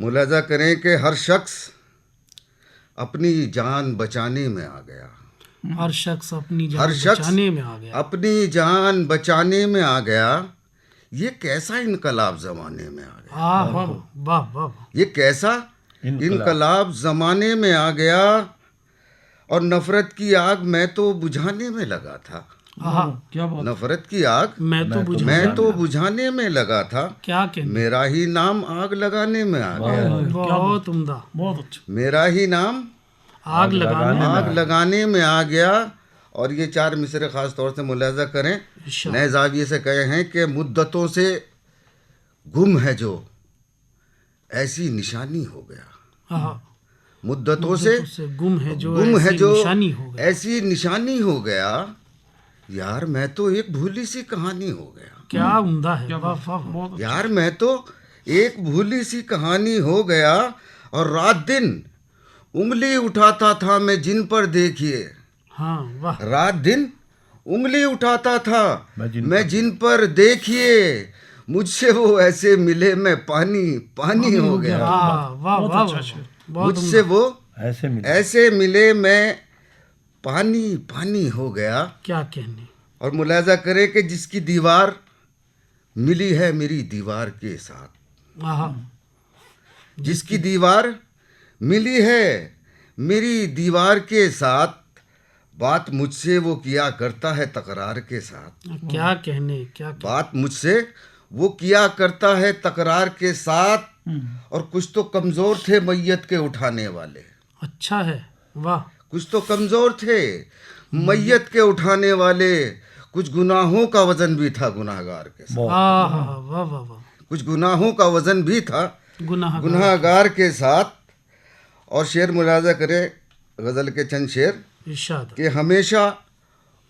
ملاحظہ کریں کہ ہر شخص اپنی جان بچانے میں آ گیا. ہر شخص اپنی ہر جان شخص بچانے میں آ گیا. اپنی جان بچانے میں آ گیا. یہ کیسا انقلاب زمانے میں آ گیا. واہ واہ واہ واہ. یہ کیسا انقلاب زمانے میں آ گیا. اور نفرت کی آگ میں تو بجھانے میں لگا تھا. کیا بات. نفرت کی آگ میں تو بجھانے میں لگا تھا. کیا کہنے. میرا ہی نام آگ لگانے میں آ گیا. بہت عمدہ. بہت اچھا. میرا ہی نام آگ لگانے. آگ لگانے میں آ گیا. اور یہ 4 مصرے خاص طور سے ملاحظہ کریں. نئے زاویے سے کہے ہیں کہ مدتوں سے گم ہے جو ایسی نشانی ہو گیا. مدتوں سے گم ہے جو نشانی ہو گیا. ایسی نشانی ہو گیا. یار میں تو ایک بھولی سی کہانی ہو گیا. کیا عمدہ ہے. واہ واہ واہ. یار میں تو ایک بھولی سی کہانی ہو گیا. اور رات دن انگلی اٹھاتا تھا میں جن پر دیکھیے. ہاں واہ. رات دن انگلی اٹھاتا تھا میں جن پر دیکھیے. مجھ سے وہ ایسے ملے میں پانی ہو گیا. واہ واہ واہ. مجھ سے وہ ایسے ملے میں پانی ہو گیا. کیا کہنے. اور ملاحظہ کرے کہ جس کی دیوار ملی ہے میری دیوار کے ساتھ. جس کی دیوار ملی ہے میری دیوار کے ساتھ. بات مجھ سے وہ کیا کرتا ہے تکرار کے ساتھ. کیا کہنے. کیا بات مجھ سے وہ کیا کرتا ہے تکرار کے ساتھ. اور کچھ تو کمزور تھے میت کے اٹھانے والے. اچھا ہے. واہ. کچھ تو کمزور تھے میت کے اٹھانے والے. کچھ گناہوں کا وزن بھی تھا گناہگار کے ساتھ. واہ واہ واہ. کچھ گناہوں کا وزن بھی تھا گناہ گناہگار کے ساتھ. اور شعر ملاحظہ کرے غزل کے چند شعر ارشاد. کہ ہمیشہ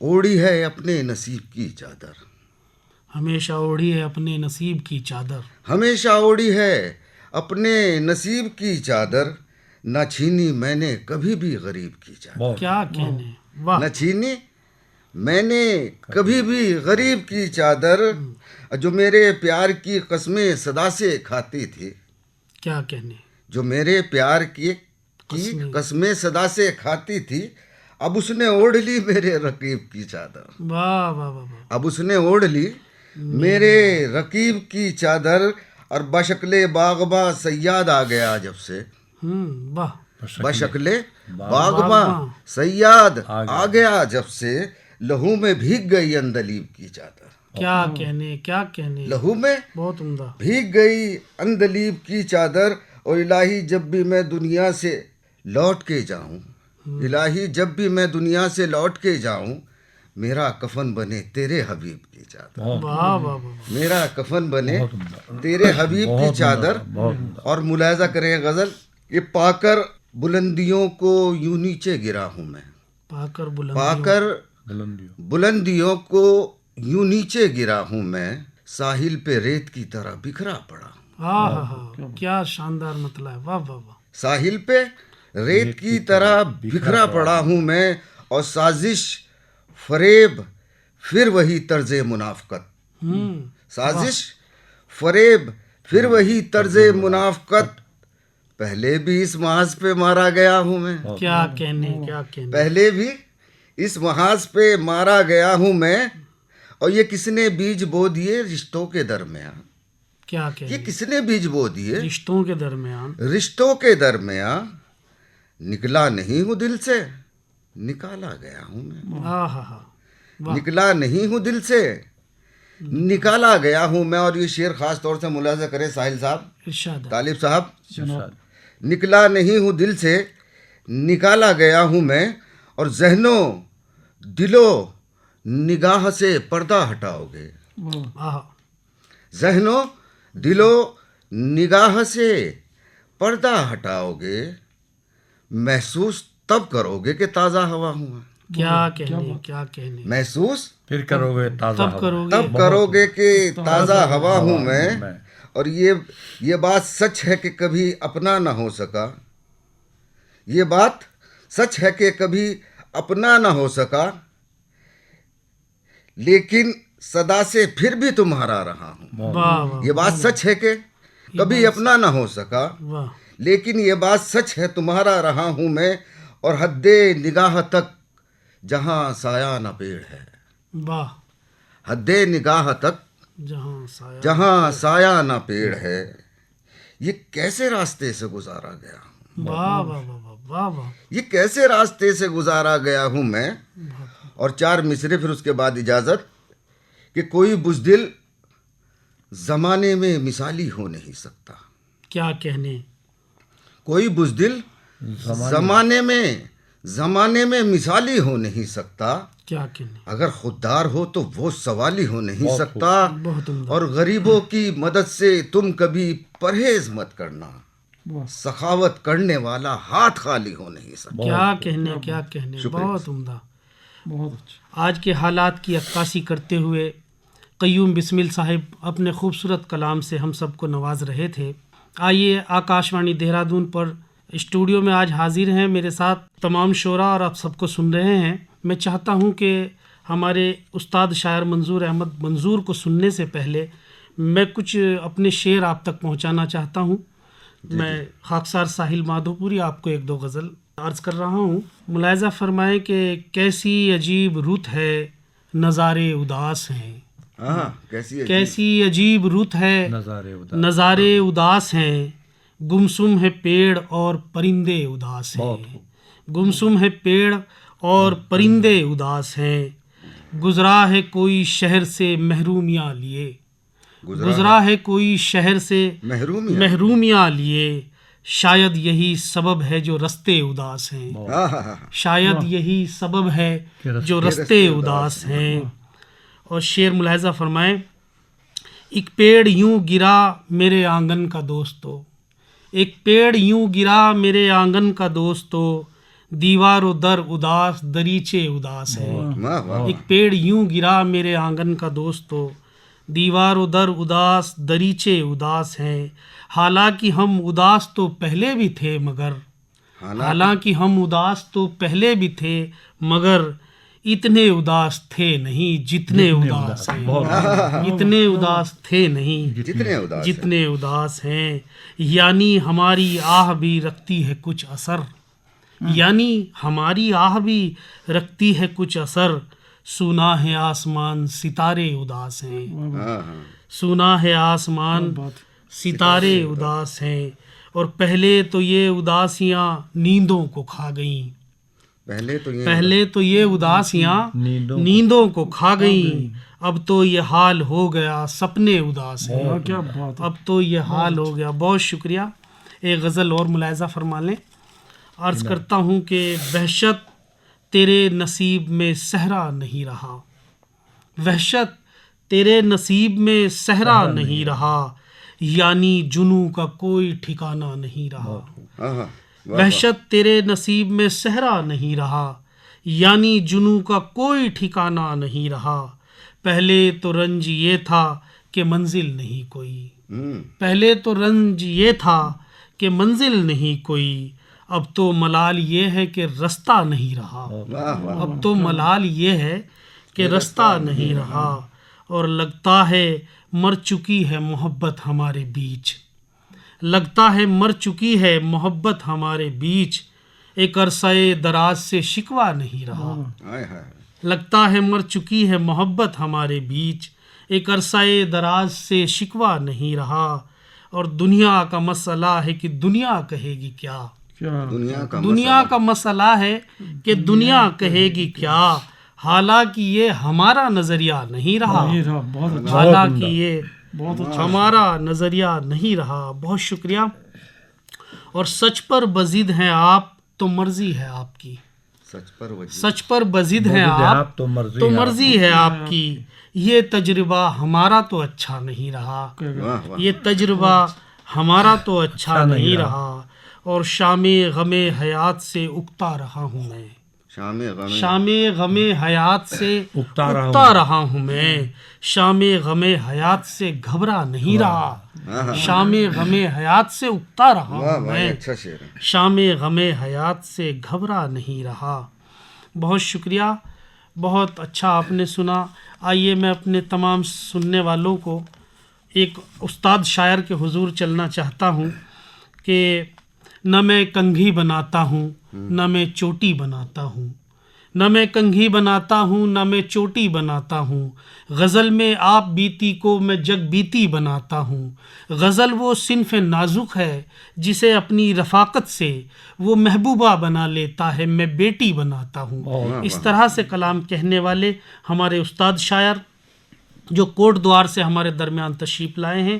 اوڑھی ہے اپنے نصیب کی چادر. ہمیشہ اوڑھی ہے اپنے نصیب کی چادر. ہمیشہ اوڑھی ہے اپنے نصیب کی چادر. نہ چھینی میں نے کبھی بھی غریب کی چادر. کیا کہنے. واہ. نہ چھینی میں نے کبھی بھی غریب کی چادر. جو میرے پیار کی قسمیں صدا سے کھاتی تھی. کیا کہنے. جو میرے پیار کی قسمیں صدا سے کھاتی تھی. اب اس نے اوڑھ لی میرے رقیب کی چادر. واہ واہ واہ. اب اس نے اوڑھ لی میرے رقیب کی چادر. اور بشکل باغباں صیاد آ گیا جب سے. واہ. بشکل باغباں صیاد آ گیا جب سے. لہو میں بھیگ گئی اندلیب کی چادر. کیا کہنے. کیا کہنے. لہو میں بہت عمدہ. بھیگ گئی اندلیب کی چادر. اور الہی جب بھی میں دنیا سے لوٹ کے جاؤں. الہی جب بھی میں دنیا سے لوٹ کے جاؤں. میرا کفن بنے تیرے حبیب کی چادر. واہ واہ واہ. میرا کفن بنے تیرے حبیب کی چادر. اور ملاحظہ کریں غزل کہ پا کر بلندیوں کو یوں نیچے گرا ہوں میں. پا کر بلندیوں کو یوں نیچے گرا ہوں میں. ساحل پہ ریت کی طرح بکھرا پڑا. ہاں. کیا شاندار مطلب ہے. واہ واہ واہ. ساحل پہ ریت کی طرح بکھرا پڑا ہوں میں. اور سازش فریب پھر وہی طرز منافقت. سازش فریب پھر وہی طرز منافقت. پہلے بھی اس محاذ پہ مارا گیا ہوں میں. کیا کہنے. کیا کہنے. پہلے بھی اس محاذ پہ مارا گیا ہوں میں. اور یہ کس نے بیج بو دیے رشتوں کے درمیان. کیا کہنے. یہ کس نے بیج بو دیے رشتوں کے درمیان. رشتوں کے درمیان. نکلا نہیں ہوں دل سے نکالا گیا ہوں میں. نکلا نہیں ہوں دل سے نکالا گیا ہوں میں. اور یہ شعر خاص طور سے ملاحظہ کریں ساحل صاحب. ارشاد. طالب صاحب. نکلا نہیں ہوں دل سے نکالا گیا ہوں میں. اور ذہنوں دلو نگاہ سے پردہ ہٹاؤ گے. ذہنوں دلو نگاہ سے پردہ ہٹاؤ گے. محسوس تب کرو گے کہ تازہ ہوا ہوں میں. کیا کہنے. کیا کہنے. محسوس پھر کرو گے تب کرو گے کہ تازہ ہوا ہوں میں. اور یہ بات سچ ہے کہ کبھی اپنا نہ ہو سکا. یہ بات سچ ہے کہ کبھی اپنا نہ ہو سکا. لیکن صدا سے پھر بھی تمہارا رہا ہوں. یہ بات سچ ہے کہ کبھی اپنا نہ ہو سکا، واہ لیکن یہ بات سچ ہے تمہارا رہا ہوں میں، اور حد نگاہ تک جہاں سایہ نہ پیڑ ہے، واہ، حد نگاہ تک جہاں سایہ، جہاں سایہ نہ پیڑ ہے، یہ کیسے راستے سے گزارا گیا ہوں، واہ واہ واہ واہ واہ واہ، یہ کیسے راستے سے گزارا گیا ہوں میں. اور 4 مصرے پھر اس کے بعد اجازت کہ کوئی بزدل زمانے میں مثالی ہو نہیں سکتا، کیا کہنے، کوئی بزدل زمانے میں مثالی ہو نہیں سکتا، کیا کہنے، اگر خوددار ہو تو وہ سوالی ہو نہیں سکتا، بہت عمدہ، اور غریبوں کی مدد سے تم کبھی پرہیز مت کرنا، سخاوت کرنے والا ہاتھ خالی ہو نہیں سکتا. کیا کہنے، کیا کہنے، بہت عمدہ. بہت اچھا. آج کے حالات کی عکاسی کرتے ہوئے قیوم بسمل صاحب اپنے خوبصورت کلام سے ہم سب کو نواز رہے تھے. آئیے آکاش وانی دہرادون پر اسٹوڈیو میں آج حاضر ہیں میرے ساتھ تمام شعراء اور آپ سب کو سن رہے ہیں. میں چاہتا ہوں کہ ہمارے استاد شاعر منظور احمد منظور کو سننے سے پہلے میں کچھ اپنے شعر آپ تک پہنچانا چاہتا ہوں. میں خاکسار ساحل مادھوپوری آپ کو 1-2 غزل عرض کر رہا ہوں. ملاحظہ فرمائیں کہ کیسی عجیب رت ہے نظارے اداس ہیں، ہاں کیسی عجیب رت ہے نظارے اداس ہیں، گمسم ہے پیڑ اور پرندے اداس ہیں، گمسم ہے پیڑ اور پرندے اداس ہیں، گزرا ہے کوئی شہر سے محرومیاں لیے، گزرا ہے کوئی شہر سے محرومیاں لیے، شاید یہی سبب ہے جو رستے اداس ہیں، شاید یہی سبب ہے جو رستے اداس ہیں. اور شعر ملاحظہ فرمائیں، ایک پیڑ یوں گرا میرے آنگن کا دوستو، ایک پیڑ یوں گرا میرے آنگن کا دوستو، دیوار و در اداس دریچے اداس ہیں، ایک پیڑ یوں گرا میرے آنگن کا دوستو، دیوار و در اداس دریچے اداس ہیں، حالانکہ ہم اداس تو پہلے بھی تھے مگر، حالانکہ ہم اداس تو پہلے بھی تھے مگر اتنے اداس تھے نہیں جتنے اداس ہیں، اتنے اداس تھے نہیں جتنے اداس ہیں، یعنی ہماری آہ بھی رکھتی ہے کچھ اثر، یعنی ہماری آہ بھی رکھتی ہے کچھ اثر، سونا ہے آسمان ستارے اداس ہیں، سونا ہے آسمان ستارے اداس ہیں. اور پہلے تو یہ اداسیاں نیندوں کو کھا گئیں، پہلے تو یہ اداسیاں نیندوں کو کھا گئیں، اب تو یہ حال ہو گیا سپنے اداس ہیں، اب تو یہ حال ہو گیا. بہت شکریہ. ایک غزل اور ملاحظہ فرما لیں. عرض کرتا ہوں کہ وحشت تیرے نصیب میں صحرا نہیں رہا، وحشت تیرے نصیب میں صحرا نہیں رہا، یعنی جنوں کا کوئی ٹھکانہ نہیں رہا، وحشت تیرے نصیب میں صحرا نہیں رہا، یعنی جنوں کا کوئی ٹھکانہ نہیں رہا. پہلے تو رنج یہ تھا کہ منزل نہیں کوئی، پہلے تو رنج یہ تھا کہ منزل نہیں کوئی، اب تو ملال یہ ہے کہ رستہ نہیں رہا، اب تو ملال یہ ہے کہ رستہ نہیں رہا. اور لگتا ہے مر چکی ہے محبت ہمارے بیچ، لگتا ہے مر چکی ہے محبت ہمارے بیچ، ایک عرصہ دراز سے شکوہ نہیں رہا، لگتا ہے مر چکی ہے محبت ہمارے بیچ، ایک عرصہ دراز سے شکوہ نہیں رہا. اور دنیا کا مسئلہ ہے کہ دنیا کہے گی کیا، دنیا کا مسئلہ ہے کہ دنیا کہے گی کیا، حالانکہ یہ ہمارا نظریہ نہیں رہا، حالانکہ یہ ہمارا نظریہ نہیں رہا. بہت شکریہ. اور سچ پر بضد ہیں آپ تو مرضی ہے آپ کی، سچ پر بضد ہیں آپ تو مرضی ہے آپ کی، یہ تجربہ ہمارا تو اچھا نہیں رہا، یہ تجربہ ہمارا تو اچھا نہیں رہا. اور شام غم حیات سے اکتا رہا ہوں میں، شام غم حیات سے اکتا رہا ہوں میں، شام غم حیات سے گھبرا نہیں رہا، شام غم حیات سے اکتا رہا ہوں میں، شام غم حیات سے گھبرا نہیں رہا. بہت شکریہ. بہت اچھا آپ نے سنا. آئیے میں اپنے تمام سننے والوں کو ایک استاد شاعر کے حضور چلنا چاہتا ہوں کہ نہ میں کنگھی بناتا ہوں نہ میں چوٹی بناتا ہوں، نہ میں کنگھی بناتا ہوں نہ میں چوٹی بناتا ہوں، غزل میں آپ بیتی کو میں جگ بیتی بناتا ہوں، غزل وہ صنف نازک ہے جسے اپنی رفاقت سے وہ محبوبہ بنا لیتا ہے، میں بیٹی بناتا ہوں۔ اس طرح سے کلام کہنے والے ہمارے استاد شاعر جو کوٹ دوار سے ہمارے درمیان تشریف لائے ہیں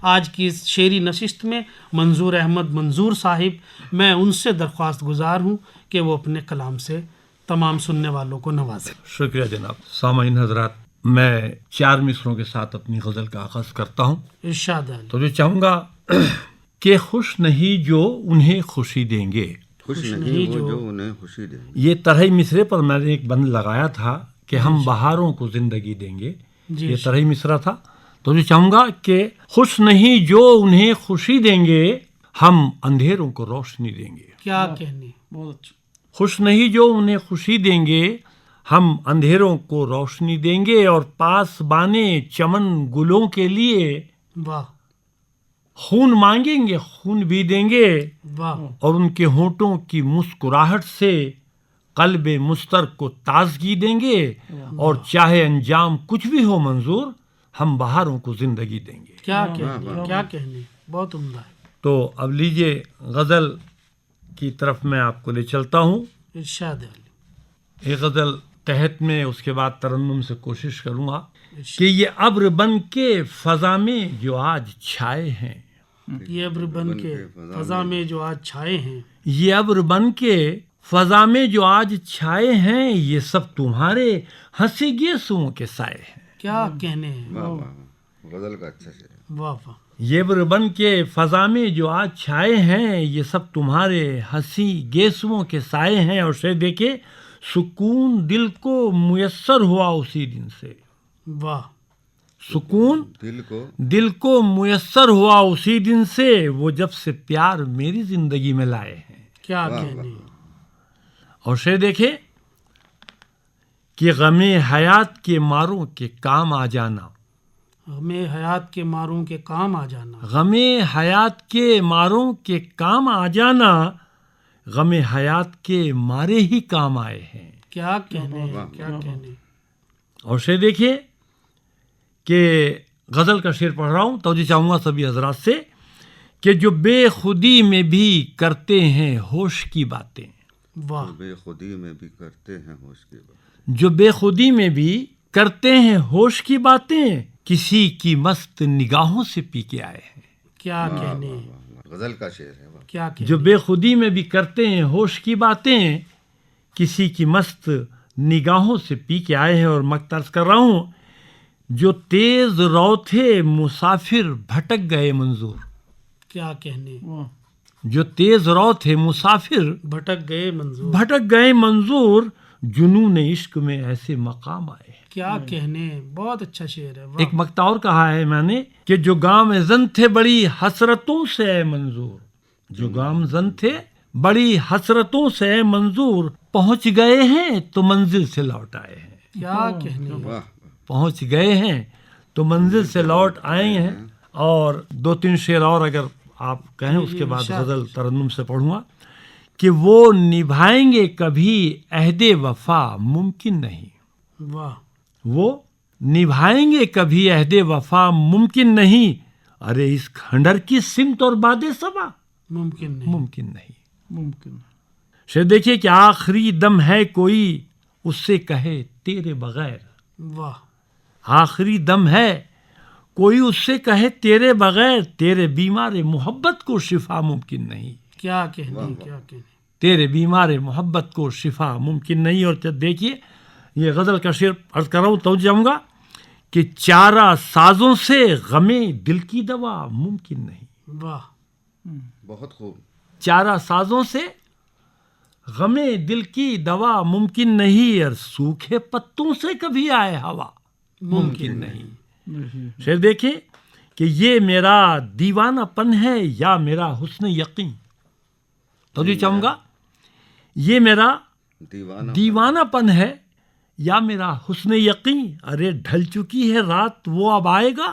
آج کی اس شعری نشست میں، منظور احمد منظور صاحب، میں ان سے درخواست گزار ہوں کہ وہ اپنے کلام سے تمام سننے والوں کو نوازیں۔ شکریہ جناب۔ سامعین حضرات، میں 4 مصروں کے ساتھ اپنی غزل کا آغاز کرتا ہوں۔ ارشاد علی۔ تو جو چاہوں گا کہ خوش نہیں جو انہیں خوشی دیں گے، خوش نہیں وہ جو انہیں خوشی دیں گے۔ یہ طرح مصرے پر میں نے ایک بند لگایا تھا کہ ہم بہاروں کو زندگی دیں گے، یہ طرح مصرا تھا۔ تو جو چاہوں گا کہ خوش نہیں جو انہیں خوشی دیں گے، ہم اندھیروں کو روشنی دیں گے۔ کیا کہنے، بہت اچھا۔ خوش نہیں جو انہیں خوشی دیں گے، ہم اندھیروں کو روشنی دیں گے، اور پاس بانے چمن گلوں کے لیے واہ خون مانگیں گے، خون بھی دیں گے، واہ، اور ان کے ہونٹوں کی مسکراہٹ سے قلب مسترق کو تازگی دیں گے، اور چاہے انجام کچھ بھی ہو منظور، ہم بہاروں کو زندگی دیں گے۔ کیا کہنے، کیا کہنے، بہت عمدہ ہے۔ تو اب لیجئے غزل کی طرف میں آپ کو لے چلتا ہوں۔ ارشاد علی۔ ایک غزل تحت میں، اس کے بعد ترنم سے کوشش کروں گا کہ یہ ابر بن کے فضا میں جو آج چھائے ہیں، یہ ابر بن کے فضا میں جو آج چھائے ہیں، یہ ابر بن کے فضا میں جو آج چھائے ہیں، یہ سب تمہارے ہنسی گیسوں کے سائے ہیں۔ کیا کہنے ہیں، واہ واہ، غزل کا اچھا شعر ہے۔ واہ واہ، یہ ابر بن کے فضا میں جو آج چھائے ہیں، یہ سب تمہارے ہنسی گیسوں کے سائے ہیں، اور سے دیکھے سکون دل کو میسر ہوا اسی دن سے، واہ، سکون دل کو میسر ہوا اسی دن سے، وہ جب سے پیار میری زندگی میں لائے ہیں۔ کیا کہنے، اور سے دیکھے کہ غم حیات کے ماروں کے کام آ جانا، ہمیں حیات کے ماروں کے کام آ جانا، غم حیات کے ماروں کے کام آ جانا، غم حیات کے مارے ہی کام آئے ہیں۔ کیا کہنے، کیا کہنے، اور سے دیکھیے کہ غزل کا شعر پڑھ رہا ہوں، توجہ چاہوں گا سبھی حضرات سے کہ جو بے خودی میں بھی کرتے ہیں ہوش کی باتیں، واہ، بے خودی میں بھی کرتے ہیں ہوش کی باتیں، جو بے خودی میں بھی کرتے ہیں ہوش کی باتیں، کسی کی مست نگاہوں سے پی کے آئے ہیں۔ کیا کہنے، غزل کا شعر ہے۔ واہ، کیا کہنے، جو بے خودی میں بھی کرتے ہیں ہوش کی باتیں، کسی کی مست نگاہوں سے پی کے آئے ہیں۔ اور مقترض کر رہا ہوں، جو تیز رو تھے مسافر بھٹک گئے منظور، کیا کہنے، جو تیز رو تھے مسافر بھٹک گئے منظور، بھٹک گئے منظور، جنون عشق میں ایسے مقام آئے ہیں۔ کیا کہنے، بہت اچھا شعر ہے، واہ، ایک مقطع اور کہا ہے میں نے کہ جو گام زن تھے بڑی حسرتوں سے اے منظور، جو گام زن تھے بڑی حسرتوں سے اے منظور، پہنچ گئے ہیں تو منزل سے لوٹ آئے ہیں۔ کیا کہنے، واہ، پہنچ گئے ہیں تو منزل سے لوٹ آئے ہیں۔ اور 2-3 شعر اور اگر آپ کہیں، اس کے بعد غزل ترنم سے پڑھوں گا کہ وہ نبھائیں گے کبھی عہد وفا ممکن نہیں، واہ، وہ نبھائیں گے کبھی عہد وفا ممکن نہیں، ارے اس کھنڈر کی سمت اور باد صبا ممکن نہیں، ممکن نہیں۔ ممکن شاید دیکھیے کہ آخری دم ہے کوئی اس سے کہے تیرے بغیر، واہ، آخری دم ہے کوئی اس سے کہے تیرے بغیر، تیرے بیمار محبت کو شفا ممکن نہیں، کیا کہنے، کیا کہنے، تیرے بیمار محبت کو شفا ممکن نہیں۔ اور دیکھیے یہ غزل کا شعر عرض کر رہا ہوں، تو جاؤں گا کہ چارہ سازوں سے غم دل کی دوا ممکن نہیں، واہ، بہت خوب۔ چارہ سازوں سے غم دل کی دوا ممکن نہیں، اور سوکھے پتوں سے کبھی آئے ہوا ممکن نہیں۔ پھر دیکھیں کہ یہ میرا دیوانہ پن ہے یا میرا حسن یقین، تو جو چاہوں گا یہ میرا دیوانہ پن ہے یا میرا حسن یقین، ارے ڈھل چکی ہے رات وہ اب آئے گا